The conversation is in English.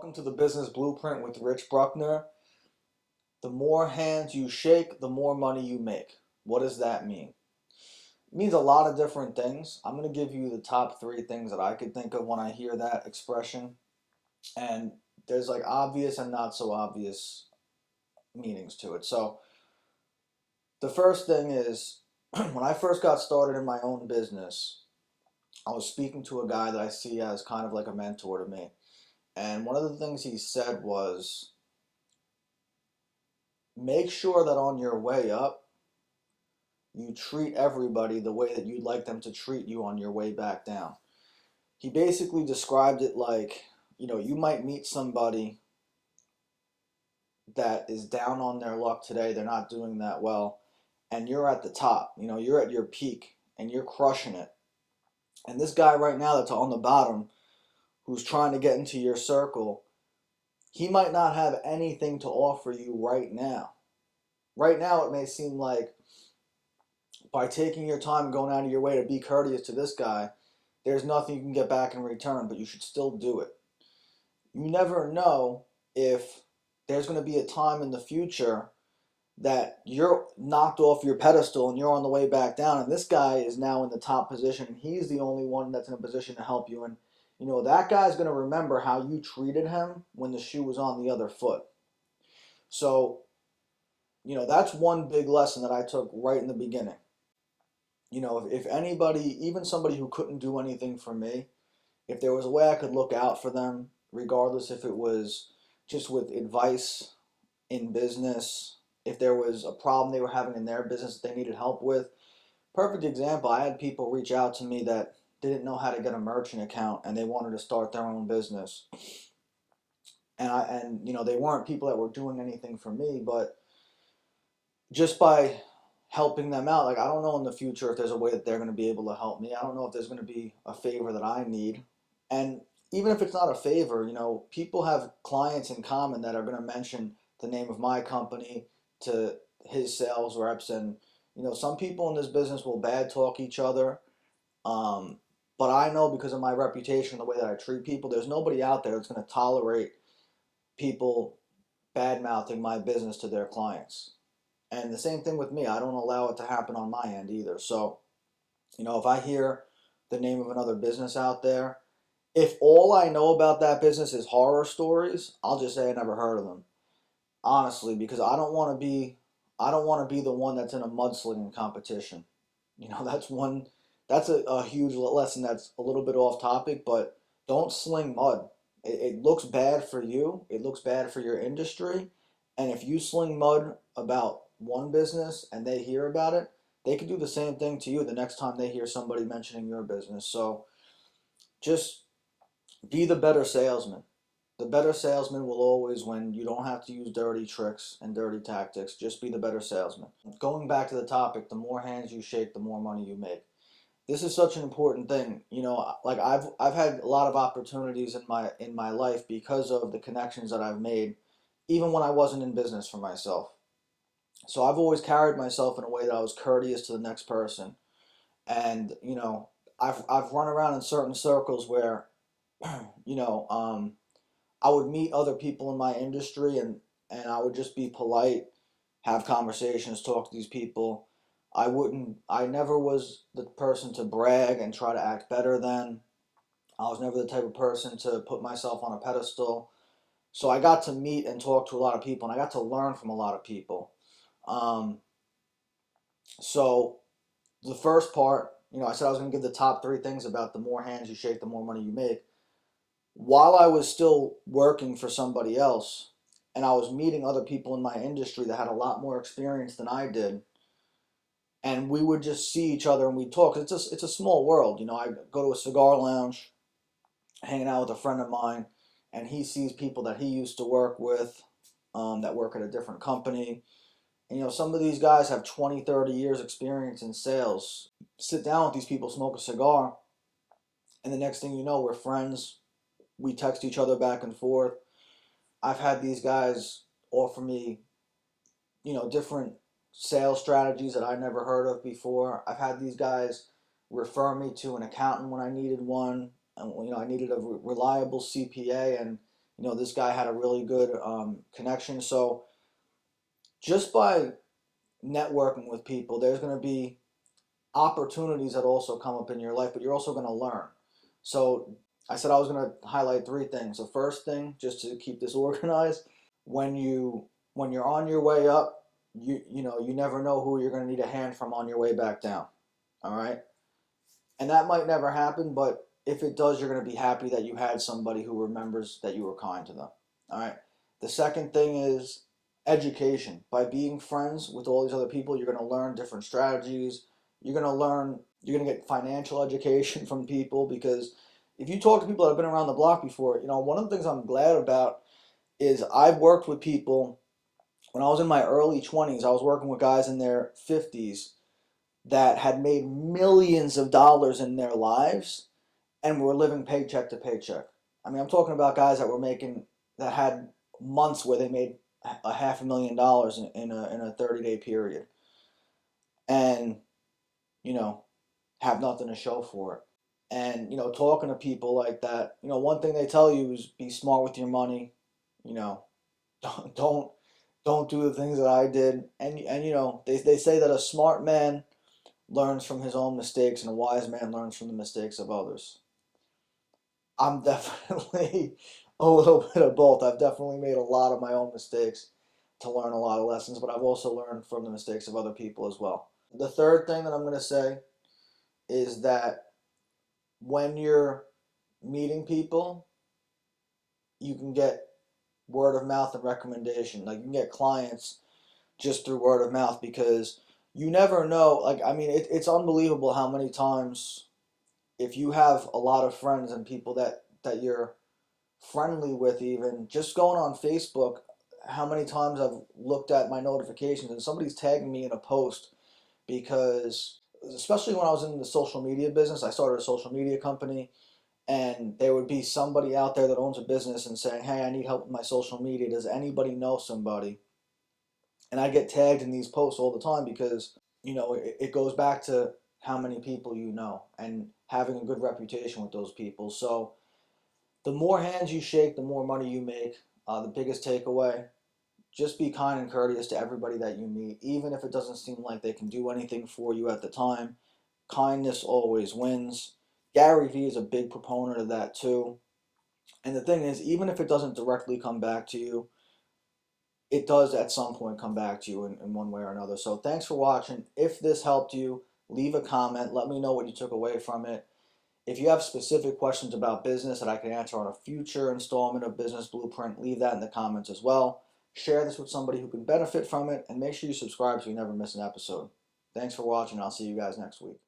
Welcome to the Business Blueprint with Rich Bruckner. The more hands you shake, the more money you make. What does that mean? It means a lot of different things. I'm going to give you the top three things that I could think of when I hear that expression. And there's like obvious and not so obvious meanings to it. So the first thing is when I first got started in my own business, I was speaking to a guy that I see as kind of like a mentor to me. And one of the things he said was, make sure that on your way up, you treat everybody the way that you'd like them to treat you on your way back down. He basically described it like, you might meet somebody that is down on their luck today, they're not doing that well, and you're at the top, you're at your peak and you're crushing it. And this guy right now that's on the bottom, who's trying to get into your circle, he might not have anything to offer you right now. Right now, it may seem like by taking your time and going out of your way to be courteous to this guy, there's nothing you can get back in return, but you should still do it. You never know if there's going to be a time in the future that you're knocked off your pedestal and you're on the way back down, and this guy is now in the top position, and he's the only one that's in a position to help you. And that guy's going to remember how you treated him when the shoe was on the other foot. So, that's one big lesson that I took right in the beginning. If anybody, even somebody who couldn't do anything for me, if there was a way I could look out for them, regardless if it was just with advice in business, if there was a problem they were having in their business that they needed help with. Perfect example, I had people reach out to me that didn't know how to get a merchant account and they wanted to start their own business. And they weren't people that were doing anything for me, but just by helping them out, like, I don't know in the future if there's a way that they're going to be able to help me. I don't know if there's going to be a favor that I need. And even if it's not a favor, people have clients in common that are going to mention the name of my company to his sales reps. And, some people in this business will bad talk each other. But I know, because of my reputation, the way that I treat people, there's nobody out there that's going to tolerate people bad mouthing my business to their clients. And the same thing with me. I don't allow it to happen on my end either. So, if I hear the name of another business out there, if all I know about that business is horror stories, I'll just say I never heard of them. Honestly, because I don't want to be the one that's in a mudslinging competition. That's a huge lesson that's a little bit off topic, but don't sling mud. It looks bad for you. It looks bad for your industry. And if you sling mud about one business and they hear about it, they could do the same thing to you the next time they hear somebody mentioning your business. So just be the better salesman. The better salesman will always win. You don't have to use dirty tricks and dirty tactics. Just be the better salesman. Going back to the topic, the more hands you shake, the more money you make. This is such an important thing. Like, I've had a lot of opportunities in my life because of the connections that I've made, even when I wasn't in business for myself. So I've always carried myself in a way that I was courteous to the next person. And, I've run around in certain circles where, you know, um, I would meet other people in my industry, and I would just be polite, have conversations, talk to these people. I never was the person to brag and try to act better than. I was never the type of person to put myself on a pedestal. So I got to meet and talk to a lot of people, and I got to learn from a lot of people. Um, so the first part, I said I was going to give the top three things about the more hands you shake, the more money you make. While I was still working for somebody else, and I was meeting other people in my industry that had a lot more experience than I did, and we would just see each other and we'd talk. It's a small world. I go to a cigar lounge, hanging out with a friend of mine, and he sees people that he used to work with, that work at a different company. And, some of these guys have 20, 30 years experience in sales. Sit down with these people, smoke a cigar, and the next thing you know, we're friends. We text each other back and forth. I've had these guys offer me, different sales strategies that I never heard of before. I've had these guys refer me to an accountant when I needed one. And, I needed a reliable CPA, and, this guy had a really good connection. So just by networking with people, there's going to be opportunities that also come up in your life, but you're also going to learn. So I said I was going to highlight three things. The first thing, just to keep this organized, when you're on your way up, you never know who you're going to need a hand from on your way back down. All right, and that might never happen, but if it does, you're going to be happy that you had somebody who remembers that you were kind to them. All right. The second thing is education. By being friends with all these other people, you're going to learn different strategies. You're going to get financial education from people, because if you talk to people that have been around the block before, one of the things I'm glad about is I've worked with people when I was in my early 20s. I was working with guys in their 50s that had made millions of dollars in their lives and were living paycheck to paycheck. I mean, I'm talking about guys that had months where they made a $500,000 in a 30-day period, and you know have nothing to show for it. And talking to people like that, one thing they tell you is be smart with your money. You know, don't don't do the things that I did. And they say that a smart man learns from his own mistakes and a wise man learns from the mistakes of others. I'm definitely a little bit of both. I've definitely made a lot of my own mistakes to learn a lot of lessons, but I've also learned from the mistakes of other people as well. The third thing that I'm going to say is that when you're meeting people, you can get word of mouth and recommendation. Like, you can get clients just through word of mouth, because you never know. Like, I mean, it's unbelievable how many times, if you have a lot of friends and people that you're friendly with, even just going on Facebook, how many times I've looked at my notifications and somebody's tagging me in a post, because especially when I was in the social media business, I started a social media company, and there would be somebody out there that owns a business and saying, "Hey, I need help with my social media. Does anybody know somebody?" And I get tagged in these posts all the time, because it goes back to how many people you know and having a good reputation with those people. So the more hands you shake, the more money you make. The biggest takeaway: just be kind and courteous to everybody that you meet, even if it doesn't seem like they can do anything for you at the time. Kindness always wins. Gary Vee is a big proponent of that too. And the thing is, even if it doesn't directly come back to you, it does at some point come back to you in one way or another. So thanks for watching. If this helped you, leave a comment. Let me know what you took away from it. If you have specific questions about business that I can answer on a future installment of Business Blueprint, leave that in the comments as well. Share this with somebody who can benefit from it, and make sure you subscribe so you never miss an episode. Thanks for watching. I'll see you guys next week.